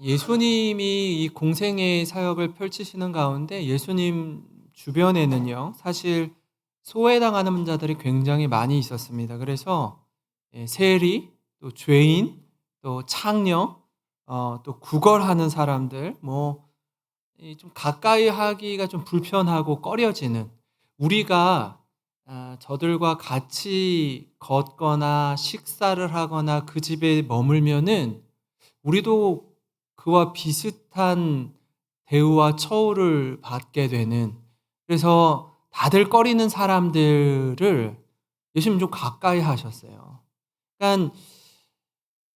예수님이 이 공생의 사역을 펼치시는 가운데 예수님 주변에는요, 사실 소외당하는 자들이 굉장히 많이 있었습니다. 그래서 세리, 또 죄인, 또 창녀, 또 구걸하는 사람들, 좀 가까이 하기가 좀 불편하고 꺼려지는, 우리가 저들과 같이 걷거나 식사를 하거나 그 집에 머물면은 우리도 그와 비슷한 대우와 처우를 받게 되는, 그래서 다들 꺼리는 사람들을 예수님 좀 가까이 하셨어요. 그러니까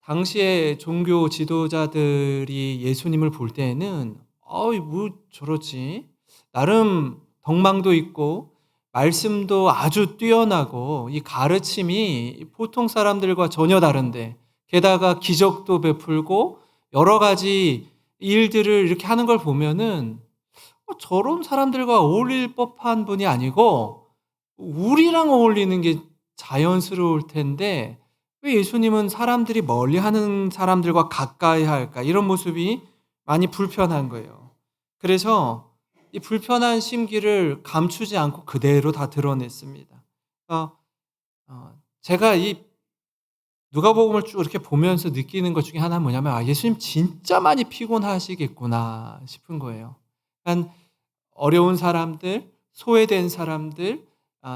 당시에 종교 지도자들이 예수님을 볼 때에는 뭐 저러지? 나름 덕망도 있고 말씀도 아주 뛰어나고 이 가르침이 보통 사람들과 전혀 다른데, 게다가 기적도 베풀고 여러 가지 일들을 이렇게 하는 걸 보면은 저런 사람들과 어울릴 법한 분이 아니고 우리랑 어울리는 게 자연스러울 텐데 왜 예수님은 사람들이 멀리하는 사람들과 가까이 할까? 이런 모습이 많이 불편한 거예요. 그래서 이 불편한 심기를 감추지 않고 그대로 다 드러냈습니다. 제가 이 누가복음을 쭉 이렇게 보면서 느끼는 것 중에 하나는 뭐냐면, 예수님 진짜 많이 피곤하시겠구나 싶은 거예요. 그러니까 어려운 사람들, 소외된 사람들,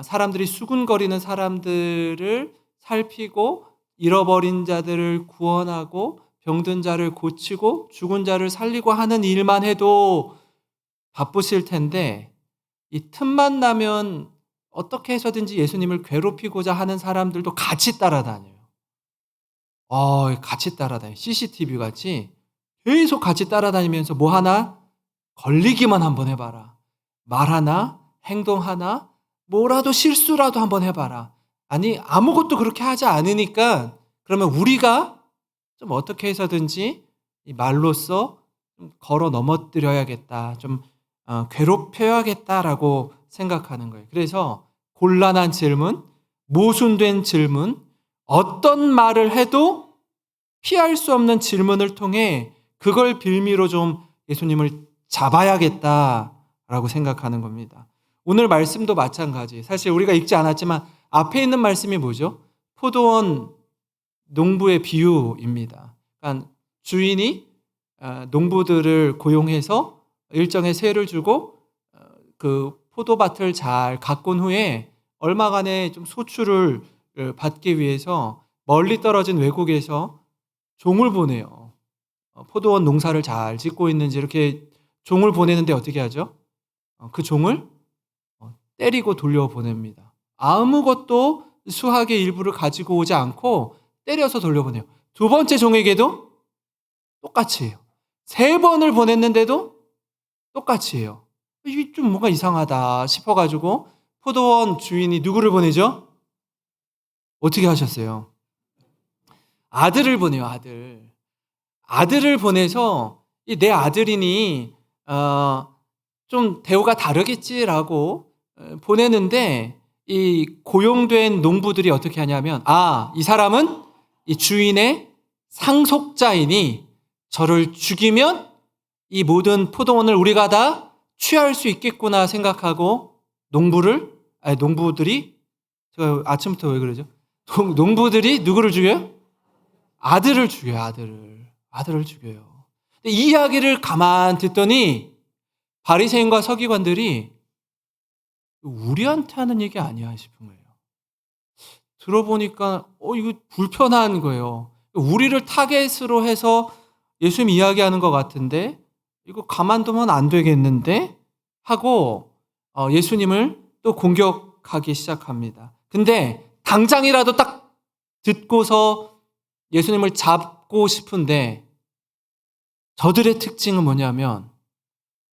사람들이 수군거리는 사람들을 살피고 잃어버린 자들을 구원하고 병든 자를 고치고 죽은 자를 살리고 하는 일만 해도 바쁘실 텐데, 이 틈만 나면 어떻게 해서든지 예수님을 괴롭히고자 하는 사람들도 같이 따라다녀요. 같이 따라다녀요. CCTV 같이 계속 같이 따라다니면서 뭐 하나 걸리기만 한번 해봐라. 말 하나, 행동 하나, 뭐라도 실수라도 한번 해봐라. 아니, 아무것도 그렇게 하지 않으니까 그러면 우리가 좀 어떻게 해서든지 이 말로써 좀 걸어 넘어뜨려야겠다. 좀 괴롭혀야겠다라고 생각하는 거예요. 그래서 곤란한 질문, 모순된 질문, 어떤 말을 해도 피할 수 없는 질문을 통해 그걸 빌미로 좀 예수님을 잡아야겠다라고 생각하는 겁니다. 오늘 말씀도 마찬가지. 사실 우리가 읽지 않았지만 앞에 있는 말씀이 뭐죠? 포도원 농부의 비유입니다. 그러니까 주인이 농부들을 고용해서 일정의 세를 주고 그 포도밭을 잘 가꾼 후에 얼마간의 좀 소출을 받기 위해서 멀리 떨어진 외국에서 종을 보내요. 포도원 농사를 잘 짓고 있는지 이렇게 종을 보내는데 어떻게 하죠? 그 종을 때리고 돌려보냅니다. 아무것도 수확의 일부를 가지고 오지 않고 때려서 돌려보내요. 두 번째 종에게도 똑같이 해요. 세 번을 보냈는데도 똑같이 해요. 이게 좀 뭔가 이상하다 싶어가지고 포도원 주인이 누구를 보내죠? 어떻게 하셨어요? 아들을 보내요, 아들. 아들을 보내서 내 아들이니 좀 대우가 다르겠지라고 보내는데, 이 고용된 농부들이 어떻게 하냐면, 이 사람은 이 주인의 상속자이니 저를 죽이면 이 모든 포도원을 우리가 다 취할 수 있겠구나 생각하고 농부들이 제가 아침부터 왜 그러죠? 농부들이 누구를 죽여요? 아들을 죽여요. 아들을 죽여요. 이 이야기를 가만 듣더니 바리새인과 서기관들이 우리한테 하는 얘기 아니야 싶은 거예요. 들어보니까 이거 불편한 거예요. 우리를 타겟으로 해서 예수님 이야기하는 것 같은데 이거 가만두면 안 되겠는데 하고 예수님을 또 공격하기 시작합니다. 근데 당장이라도 딱 듣고서 예수님을 잡고 싶은데, 저들의 특징은 뭐냐면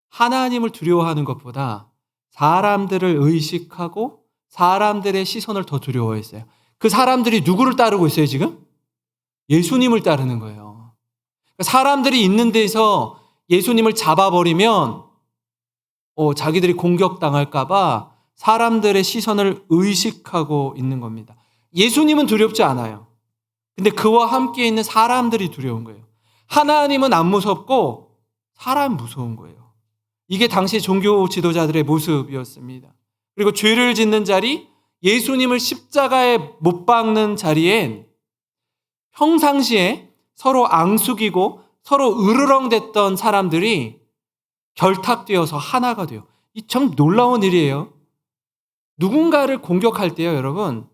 하나님을 두려워하는 것보다 사람들을 의식하고 사람들의 시선을 더 두려워했어요. 그 사람들이 누구를 따르고 있어요 지금? 예수님을 따르는 거예요. 사람들이 있는 데서 예수님을 잡아버리면 자기들이 공격당할까 봐 사람들의 시선을 의식하고 있는 겁니다. 예수님은 두렵지 않아요. 근데 그와 함께 있는 사람들이 두려운 거예요. 하나님은 안 무섭고 사람 무서운 거예요. 이게 당시 종교 지도자들의 모습이었습니다. 그리고 죄를 짓는 자리, 예수님을 십자가에 못 박는 자리엔 평상시에 서로 앙숙이고 서로 으르렁댔던 사람들이 결탁되어서 하나가 돼요. 이 참 놀라운 일이에요. 누군가를 공격할 때요, 여러분,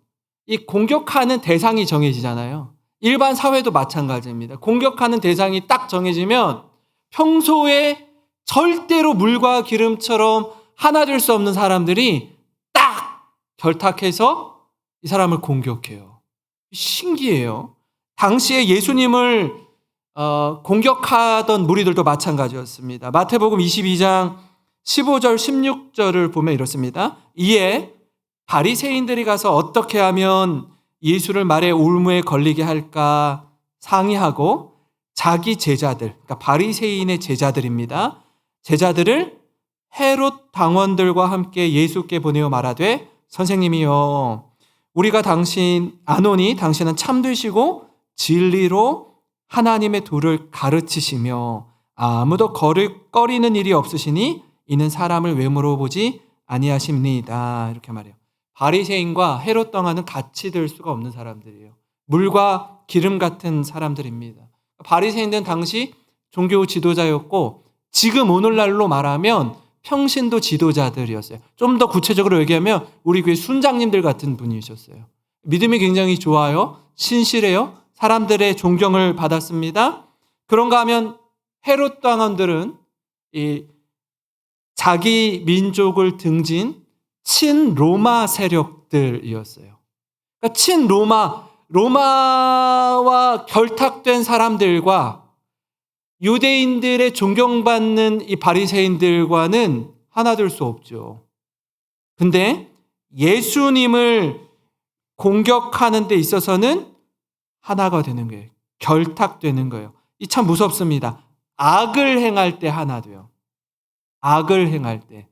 이 공격하는 대상이 정해지잖아요. 일반 사회도 마찬가지입니다. 공격하는 대상이 딱 정해지면 평소에 절대로 물과 기름처럼 하나 될 수 없는 사람들이 딱 결탁해서 이 사람을 공격해요. 신기해요. 당시에 예수님을 공격하던 무리들도 마찬가지였습니다. 마태복음 22장 15절 16절을 보면 이렇습니다. 이에 바리새인들이 가서 어떻게 하면 예수를 말에 올무에 걸리게 할까 상의하고 자기 제자들, 그러니까 바리새인의 제자들입니다. 제자들을 헤롯 당원들과 함께 예수께 보내어 말하되 선생님이여 우리가 당신 아노니 당신은 참되시고 진리로 하나님의 도를 가르치시며 아무도 꺼리는 일이 없으시니 이는 사람을 외모로 보지 아니하십니다. 이렇게 말해요. 바리새인과 헤롯 당원은 같이 될 수가 없는 사람들이에요. 물과 기름 같은 사람들입니다. 바리새인들은 당시 종교 지도자였고 지금 오늘날로 말하면 평신도 지도자들이었어요. 좀 더 구체적으로 얘기하면 우리 교회 순장님들 같은 분이셨어요. 믿음이 굉장히 좋아요. 신실해요. 사람들의 존경을 받았습니다. 그런가 하면 헤롯 당원들은 이 자기 민족을 등진 친로마 세력들이었어요. 그러니까 로마와 결탁된 사람들과 유대인들의 존경받는 이 바리새인들과는 하나 될 수 없죠. 근데 예수님을 공격하는 데 있어서는 하나가 되는 거예요. 결탁되는 거예요. 이 참 무섭습니다. 악을 행할 때 하나 돼요. 악을 행할 때.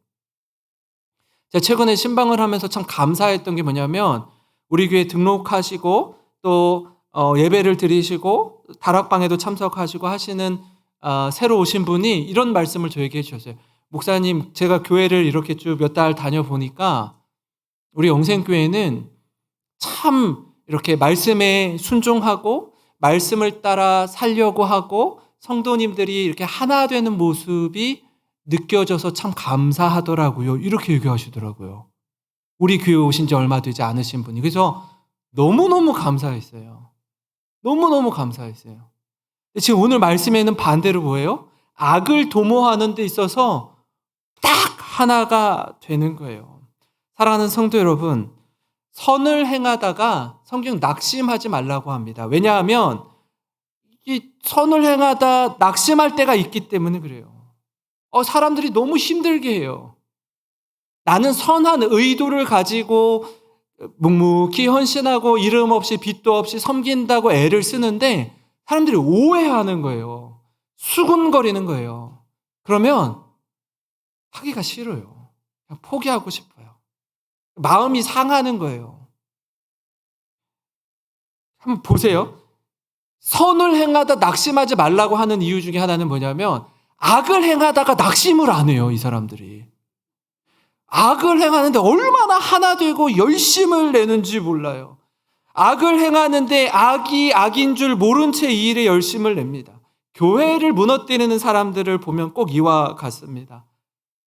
제가 최근에 신방을 하면서 참 감사했던 게 뭐냐면 우리 교회 등록하시고 또 예배를 드리시고 다락방에도 참석하시고 하시는 새로 오신 분이 이런 말씀을 저에게 해주셨어요. 목사님, 제가 교회를 이렇게 쭉 몇 달 다녀보니까 우리 영생교회는 참 이렇게 말씀에 순종하고 말씀을 따라 살려고 하고 성도님들이 이렇게 하나 되는 모습이 느껴져서 참 감사하더라고요. 이렇게 얘기하시더라고요. 우리 교회 오신 지 얼마 되지 않으신 분이. 그래서 너무너무 감사했어요. 너무너무 감사했어요. 지금 오늘 말씀에는 반대로 뭐예요? 악을 도모하는 데 있어서 딱 하나가 되는 거예요. 사랑하는 성도 여러분, 선을 행하다가 성경 낙심하지 말라고 합니다. 왜냐하면 이 선을 행하다 낙심할 때가 있기 때문에 그래요. 사람들이 너무 힘들게 해요. 나는 선한 의도를 가지고 묵묵히 헌신하고 이름 없이 빚도 없이 섬긴다고 애를 쓰는데 사람들이 오해하는 거예요. 수군거리는 거예요. 그러면 하기가 싫어요. 그냥 포기하고 싶어요. 마음이 상하는 거예요. 한번 보세요. 선을 행하다 낙심하지 말라고 하는 이유 중에 하나는 뭐냐면 악을 행하다가 낙심을 안 해요, 이 사람들이. 악을 행하는데 얼마나 하나 되고 열심을 내는지 몰라요. 악을 행하는데 악이 악인 줄 모른 채 이 일에 열심을 냅니다. 교회를 무너뜨리는 사람들을 보면 꼭 이와 같습니다.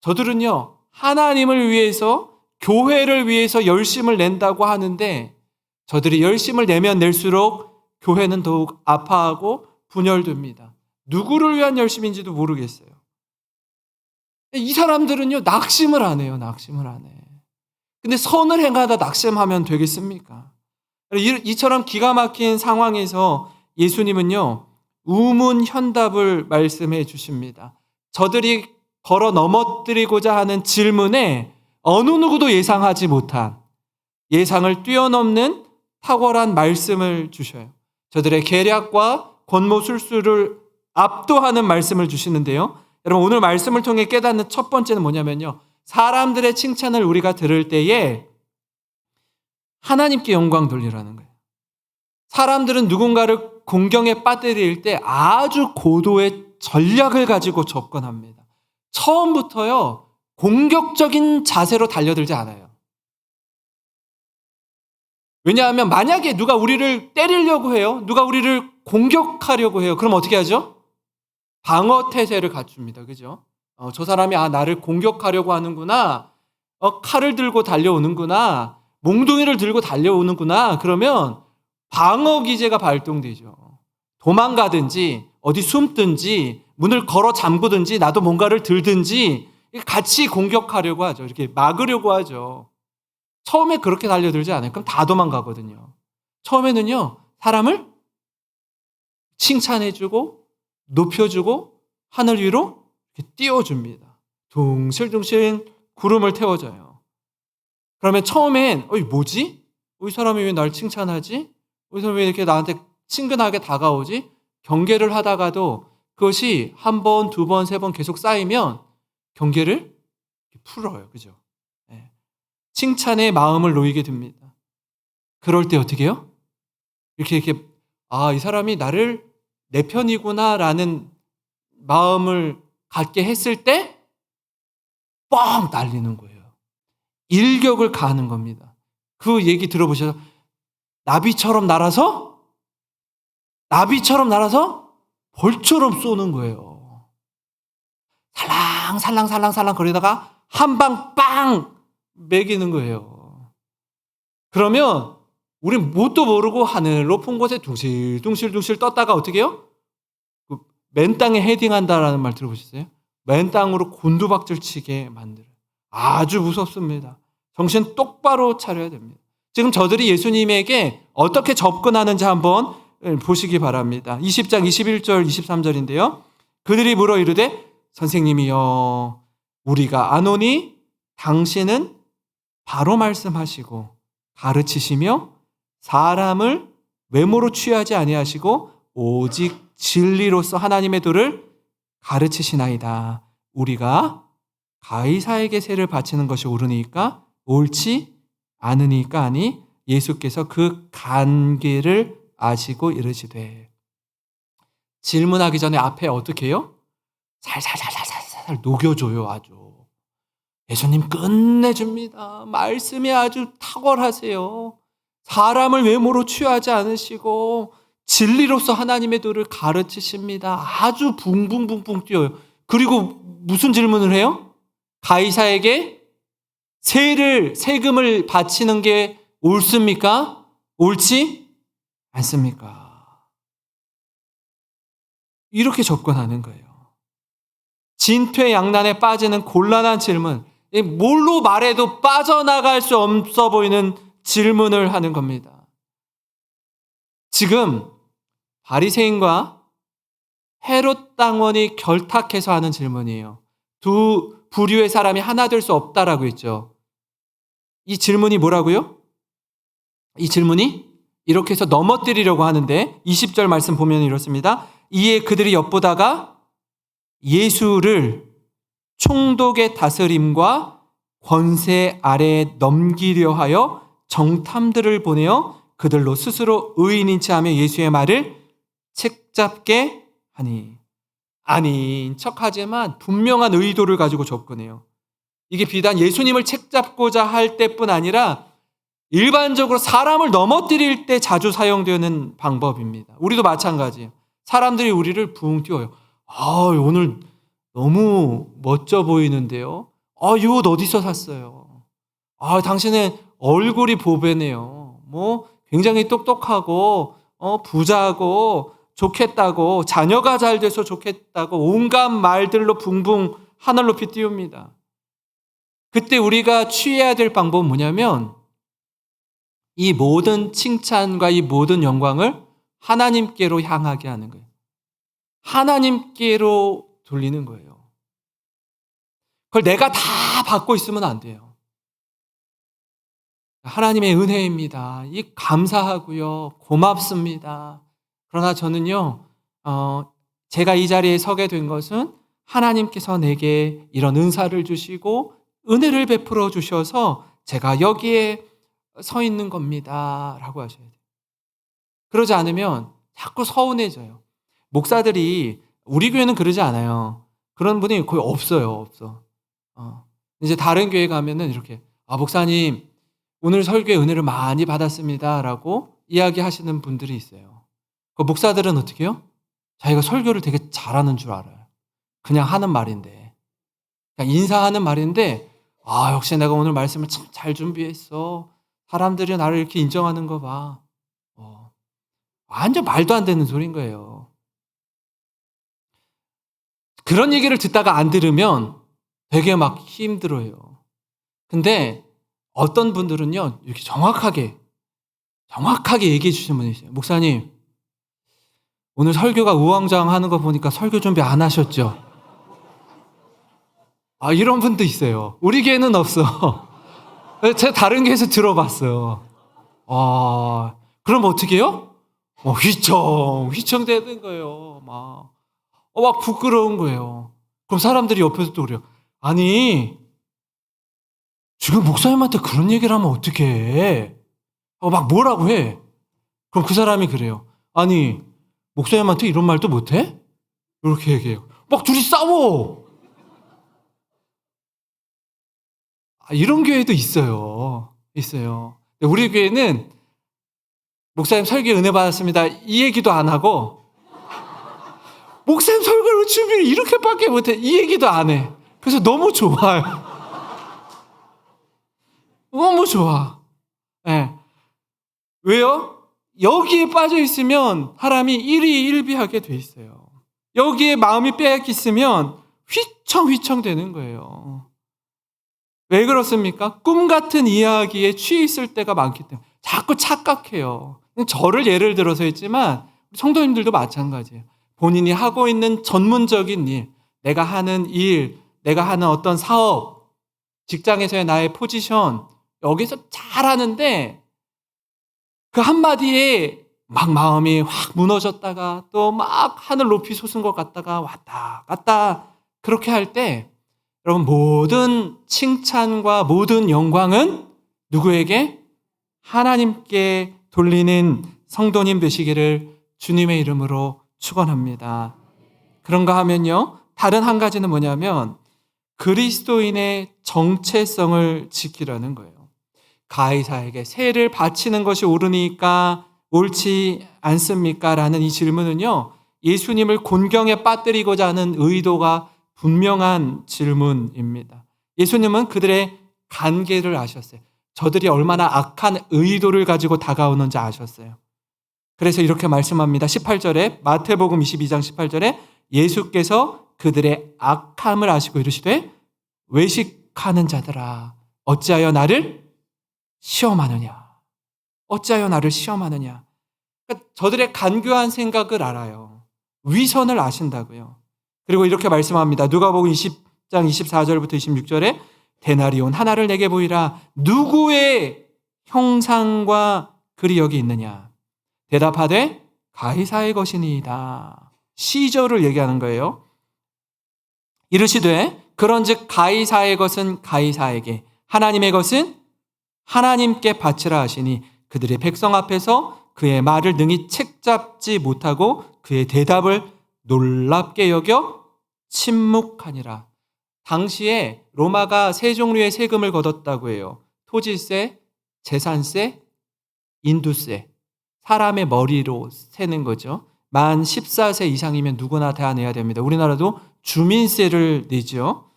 저들은요, 하나님을 위해서, 교회를 위해서 열심을 낸다고 하는데 저들이 열심을 내면 낼수록 교회는 더욱 아파하고 분열됩니다. 누구를 위한 열심인지도 모르겠어요. 이 사람들은요, 낙심을 안 해요. 낙심을 안 해. 근데 선을 행하다 낙심하면 되겠습니까? 이처럼 기가 막힌 상황에서 예수님은요, 우문현답을 말씀해 주십니다. 저들이 걸어 넘어뜨리고자 하는 질문에 어느 누구도 예상하지 못한 예상을 뛰어넘는 탁월한 말씀을 주셔요. 저들의 계략과 권모술수를 압도하는 말씀을 주시는데요. 여러분, 오늘 말씀을 통해 깨닫는 첫 번째는 뭐냐면요, 사람들의 칭찬을 우리가 들을 때에 하나님께 영광 돌리라는 거예요. 사람들은 누군가를 공경에 빠뜨릴 때 아주 고도의 전략을 가지고 접근합니다. 처음부터요, 공격적인 자세로 달려들지 않아요. 왜냐하면 만약에 누가 우리를 때리려고 해요. 누가 우리를 공격하려고 해요. 그럼 어떻게 하죠? 방어 태세를 갖춥니다. 그죠? 저 사람이 나를 공격하려고 하는구나. 칼을 들고 달려오는구나. 몽둥이를 들고 달려오는구나. 그러면 방어 기제가 발동되죠. 도망가든지 어디 숨든지 문을 걸어 잠그든지 나도 뭔가를 들든지 같이 공격하려고 하죠. 이렇게 막으려고 하죠. 처음에 그렇게 달려들지 않아요. 그럼 다 도망가거든요. 처음에는요, 사람을 칭찬해주고 높여주고 하늘 위로 이렇게 띄워줍니다. 둥실둥실 구름을 태워줘요. 그러면 처음엔 뭐지? 이 사람이 왜 날 칭찬하지? 이 사람이 왜 이렇게 나한테 친근하게 다가오지? 경계를 하다가도 그것이 한 번, 두 번, 세 번 계속 쌓이면 경계를 풀어요. 그죠? 네. 칭찬의 마음을 놓이게 됩니다. 그럴 때 어떻게 해요? 이렇게 이 사람이 나를 내 편이구나라는 마음을 갖게 했을 때 뻥 날리는 거예요. 일격을 가하는 겁니다. 그 얘기 들어보셔서 나비처럼 날아서 벌처럼 쏘는 거예요. 살랑살랑 거리다가 한 방 빵 매기는 거예요. 그러면 우린 뭣도 모르고 하늘 높은 곳에 둥실둥실 떴다가 어떻게 해요? 맨 땅에 헤딩한다라는 말 들어보셨어요? 맨 땅으로 곤두박질 치게 만들어요. 아주 무섭습니다. 정신 똑바로 차려야 됩니다. 지금 저들이 예수님에게 어떻게 접근하는지 한번 보시기 바랍니다. 20장 21절 23절인데요. 그들이 물어 이르되 선생님이여 우리가 아노니 당신은 바로 말씀하시고 가르치시며 사람을 외모로 취하지 아니하시고 오직 진리로서 하나님의 도를 가르치시나이다. 우리가 가이사에게 세를 바치는 것이 옳으니까 옳지 않으니까 아니 예수께서 그 관계를 아시고 이르시되. 질문하기 전에 앞에 어떻게 해요? 살살 녹여줘요. 아주 예수님 끝내줍니다. 말씀이 아주 탁월하세요. 사람을 외모로 취하지 않으시고 진리로서 하나님의 도를 가르치십니다. 아주 붕붕붕붕 뛰어요. 그리고 무슨 질문을 해요? 가이사에게 세금을 바치는 게 옳습니까? 옳지 않습니까? 이렇게 접근하는 거예요. 진퇴양난에 빠지는 곤란한 질문, 뭘로 말해도 빠져나갈 수 없어 보이는 질문을 하는 겁니다. 지금 바리새인과 헤롯 당원이 결탁해서 하는 질문이에요. 두 부류의 사람이 하나 될 수 없다라고 했죠. 이 질문이 뭐라고요? 이 질문이 이렇게 해서 넘어뜨리려고 하는데 20절 말씀 보면 이렇습니다. 이에 그들이 엿보다가 예수를 총독의 다스림과 권세 아래에 넘기려 하여 정탐들을 보내어 그들로 스스로 의인인 체하며 예수의 말을 책잡게 하니. 아닌 척하지만 분명한 의도를 가지고 접근해요. 이게 비단 예수님을 책잡고자 할 때뿐 아니라 일반적으로 사람을 넘어뜨릴 때 자주 사용되는 방법입니다. 우리도 마찬가지예요. 사람들이 우리를 붕 띄워요. 오늘 너무 멋져 보이는데요. 이 옷 어디서 샀어요? 당신의 얼굴이 보배네요. 굉장히 똑똑하고 부자고 좋겠다고, 자녀가 잘 돼서 좋겠다고 온갖 말들로 붕붕 하늘 높이 띄웁니다. 그때 우리가 취해야 될 방법은 뭐냐면 이 모든 칭찬과 이 모든 영광을 하나님께로 향하게 하는 거예요. 하나님께로 돌리는 거예요. 그걸 내가 다 받고 있으면 안 돼요. 하나님의 은혜입니다. 감사하고요. 고맙습니다. 그러나 저는요, 제가 이 자리에 서게 된 것은 하나님께서 내게 이런 은사를 주시고 은혜를 베풀어 주셔서 제가 여기에 서 있는 겁니다. 라고 하셔야 돼요. 그러지 않으면 자꾸 서운해져요. 목사들이 우리 교회는 그러지 않아요. 그런 분이 거의 없어요. 없어. 이제 다른 교회 가면은 이렇게 목사님 오늘 설교에 은혜를 많이 받았습니다라고 이야기하시는 분들이 있어요. 그 목사들은 어떻게 해요? 자기가 설교를 되게 잘하는 줄 알아요. 그냥 하는 말인데. 그냥 인사하는 말인데 역시 내가 오늘 말씀을 참 잘 준비했어. 사람들이 나를 이렇게 인정하는 거 봐. 완전 말도 안 되는 소리인 거예요. 그런 얘기를 듣다가 안 들으면 되게 막 힘들어요. 근데 어떤 분들은요, 이렇게 정확하게 얘기해 주시는 분이 있어요. 목사님, 오늘 설교가 우왕좌왕하는 거 보니까 설교 준비 안 하셨죠? 이런 분도 있어요. 우리 교회는 없어. 제가 다른 교회에서 들어봤어요. 그럼 어떻게 해요? 휘청 되는 거예요. 막 부끄러운 거예요. 그럼 사람들이 옆에서 또 그래요. 아니, 지금 목사님한테 그런 얘기를 하면 어떻게 해? 막 뭐라고 해? 그럼 그 사람이 그래요. 아니, 목사님한테 이런 말도 못해? 이렇게 얘기해요. 막 둘이 싸워! 이런 교회도 있어요. 있어요. 우리 교회는 목사님 설교 은혜 받았습니다. 이 얘기도 안 하고, 목사님 설교를 준비를 이렇게밖에 못해. 이 얘기도 안 해. 그래서 너무 좋아요. 너무 좋아. 네. 왜요? 여기에 빠져 있으면 사람이 일희일비하게 돼 있어요. 여기에 마음이 빼앗겨 있으면 휘청휘청 되는 거예요. 왜 그렇습니까? 꿈 같은 이야기에 취해 있을 때가 많기 때문에 자꾸 착각해요. 저를 예를 들어서 했지만 성도님들도 마찬가지예요. 본인이 하고 있는 전문적인 일, 내가 하는 일, 내가 하는 어떤 사업, 직장에서의 나의 포지션, 여기서 잘하는데 그 한마디에 막 마음이 확 무너졌다가 또 막 하늘 높이 솟은 것 같다가 왔다 갔다 그렇게 할 때 여러분 모든 칭찬과 모든 영광은 누구에게? 하나님께 돌리는 성도님 되시기를 주님의 이름으로 축원합니다. 그런가 하면요. 다른 한 가지는 뭐냐면 그리스도인의 정체성을 지키라는 거예요. 가이사에게 세를 바치는 것이 옳으니까 옳지 않습니까? 라는 이 질문은요. 예수님을 곤경에 빠뜨리고자 하는 의도가 분명한 질문입니다. 예수님은 그들의 관계를 아셨어요. 저들이 얼마나 악한 의도를 가지고 다가오는지 아셨어요. 그래서 이렇게 말씀합니다. 18절에 마태복음 22장 18절에 예수께서 그들의 악함을 아시고 이르시되 외식하는 자들아 어찌하여 나를 시험하느냐. 어찌하여 나를 시험하느냐. 그러니까 저들의 간교한 생각을 알아요. 위선을 아신다고요. 그리고 이렇게 말씀합니다. 누가복음 20장 24절부터 26절에 데나리온 하나를 내게 보이라. 누구의 형상과 글이 여기 있느냐. 대답하되 가이사의 것이니이다. 시저를 얘기하는 거예요. 이르시되 그런즉 가이사의 것은 가이사에게 하나님의 것은 하나님께 바치라 하시니 그들의 백성 앞에서 그의 말을 능히 책잡지 못하고 그의 대답을 놀랍게 여겨 침묵하니라. 당시에 로마가 세 종류의 세금을 걷었다고 해요. 토지세, 재산세, 인두세. 사람의 머리로 세는 거죠. 만 14세 이상이면 누구나 다 내야 됩니다. 우리나라도 주민세를 내죠.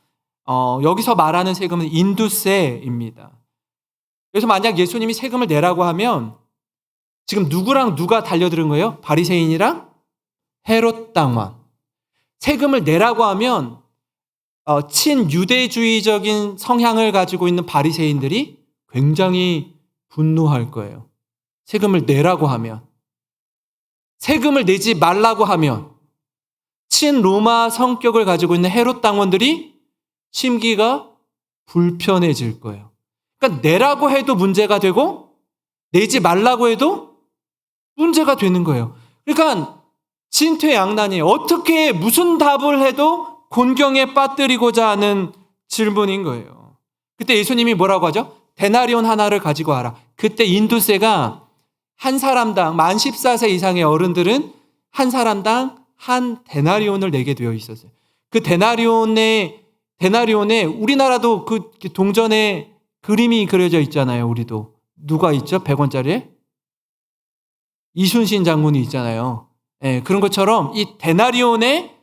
여기서 말하는 세금은 인두세입니다. 그래서 만약 예수님이 세금을 내라고 하면 지금 누구랑 누가 달려드는 거예요? 바리새인이랑 헤롯 당왕. 세금을 내라고 하면 친유대주의적인 성향을 가지고 있는 바리새인들이 굉장히 분노할 거예요. 세금을 내라고 하면. 세금을 내지 말라고 하면 친로마 성격을 가지고 있는 헤롯 당원들이 심기가 불편해질 거예요. 그러니까 내라고 해도 문제가 되고 내지 말라고 해도 문제가 되는 거예요. 그러니까 진퇴양난이에요. 어떻게 무슨 답을 해도 곤경에 빠뜨리고자 하는 질문인 거예요. 그때 예수님이 뭐라고 하죠? 데나리온 하나를 가지고 와라. 그때 인두세가 한 사람당 만 14세 이상의 어른들은 한 사람당 한 데나리온을 내게 되어 있었어요. 그 데나리온에 우리나라도 그 동전에 그림이 그려져 있잖아요. 우리도. 누가 있죠? 100원짜리에? 이순신 장군이 있잖아요. 예, 그런 것처럼 이 데나리온에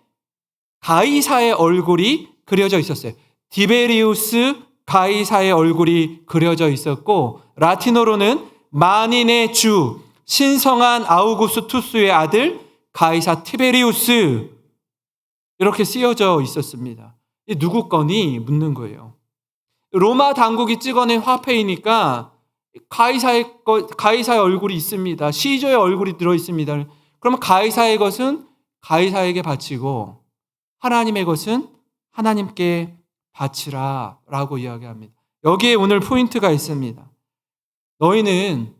가이사의 얼굴이 그려져 있었어요. 디베리우스 가이사의 얼굴이 그려져 있었고, 라틴어로는 만인의 주 신성한 아우구스투스의 아들 가이사 티베리우스, 이렇게 쓰여져 있었습니다. 이 누구 거니? 묻는 거예요. 로마 당국이 찍어낸 화폐이니까 가이사의 얼굴이 있습니다. 시저의 얼굴이 들어 있습니다. 그러면 가이사의 것은 가이사에게 바치고 하나님의 것은 하나님께 바치라 라고 이야기합니다. 여기에 오늘 포인트가 있습니다. 너희는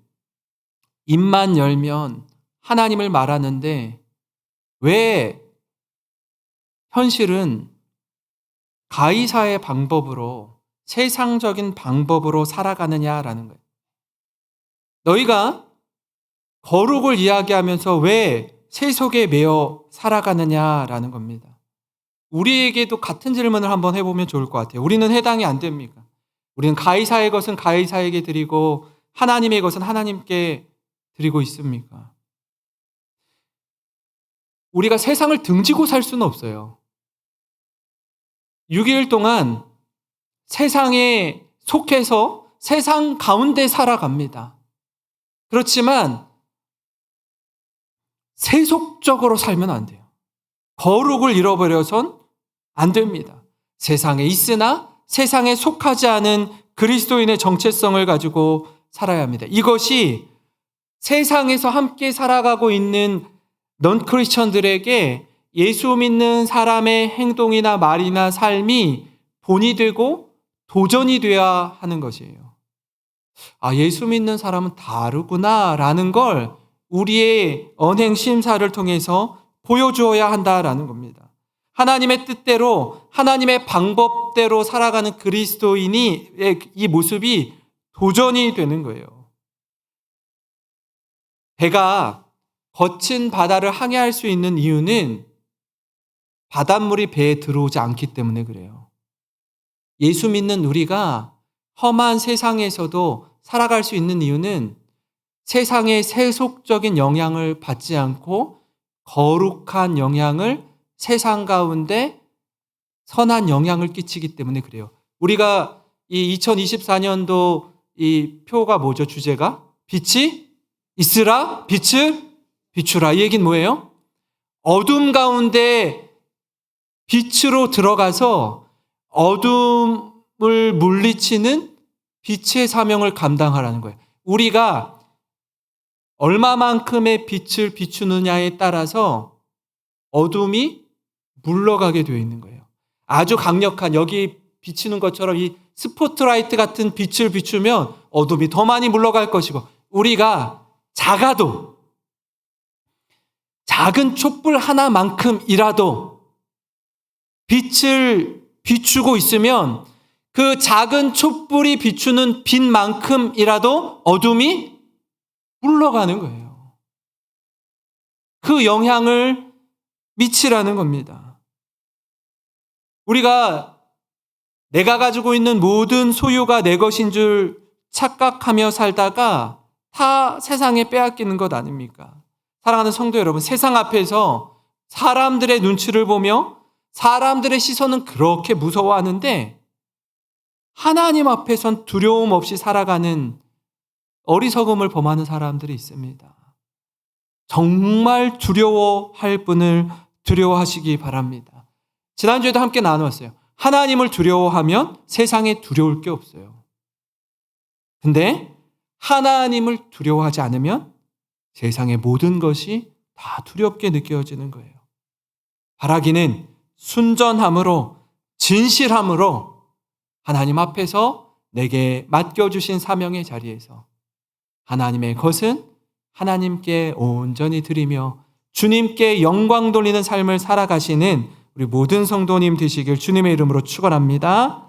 입만 열면 하나님을 말하는데 왜 현실은 가이사의 방법으로, 세상적인 방법으로 살아가느냐라는 거예요. 너희가 거룩을 이야기하면서 왜 세속에 매여 살아가느냐라는 겁니다. 우리에게도 같은 질문을 한번 해보면 좋을 것 같아요. 우리는 해당이 안 됩니까? 우리는 가이사의 것은 가이사에게 드리고 하나님의 것은 하나님께 드리고 있습니까? 우리가 세상을 등지고 살 수는 없어요. 6일 동안 세상에 속해서 세상 가운데 살아갑니다. 그렇지만 세속적으로 살면 안 돼요. 거룩을 잃어버려선 안 됩니다. 세상에 있으나 세상에 속하지 않은 그리스도인의 정체성을 가지고 살아야 합니다. 이것이 세상에서 함께 살아가고 있는 넌 크리스천들에게 예수 믿는 사람의 행동이나 말이나 삶이 본이 되고 도전이 되어야 하는 것이에요. 아, 예수 믿는 사람은 다르구나 라는 걸 우리의 언행 심사를 통해서 보여주어야 한다라는 겁니다. 하나님의 뜻대로, 하나님의 방법대로 살아가는 그리스도인이 이 모습이 도전이 되는 거예요. 배가 거친 바다를 항해할 수 있는 이유는 바닷물이 배에 들어오지 않기 때문에 그래요. 예수 믿는 우리가 험한 세상에서도 살아갈 수 있는 이유는 세상의 세속적인 영향을 받지 않고 거룩한 영향을, 세상 가운데 선한 영향을 끼치기 때문에 그래요. 우리가 이 2024년도 이 표가 뭐죠? 주제가? 빛이 있으라, 빛을 비추라. 이 얘기는 뭐예요? 어둠 가운데 빛으로 들어가서 어둠을 물리치는 빛의 사명을 감당하라는 거예요. 우리가 얼마만큼의 빛을 비추느냐에 따라서 어둠이 물러가게 되어 있는 거예요. 아주 강력한, 여기 비치는 것처럼 이 스포트라이트 같은 빛을 비추면 어둠이 더 많이 물러갈 것이고, 우리가 작아도 작은 촛불 하나만큼이라도 빛을 비추고 있으면 그 작은 촛불이 비추는 빛만큼이라도 어둠이 물러가는 거예요. 그 영향을 미치라는 겁니다. 우리가 내가 가지고 있는 모든 소유가 내 것인 줄 착각하며 살다가 다 세상에 빼앗기는 것 아닙니까? 사랑하는 성도 여러분, 세상 앞에서 사람들의 눈치를 보며 사람들의 시선은 그렇게 무서워하는데 하나님 앞에선 두려움 없이 살아가는 어리석음을 범하는 사람들이 있습니다. 정말 두려워할 분을 두려워하시기 바랍니다. 지난주에도 함께 나누었어요. 하나님을 두려워하면 세상에 두려울 게 없어요. 근데 하나님을 두려워하지 않으면 세상의 모든 것이 다 두렵게 느껴지는 거예요. 바라기는 순전함으로, 진실함으로 하나님 앞에서 내게 맡겨주신 사명의 자리에서 하나님의 것은 하나님께 온전히 드리며 주님께 영광 돌리는 삶을 살아가시는 우리 모든 성도님 되시길 주님의 이름으로 축원합니다.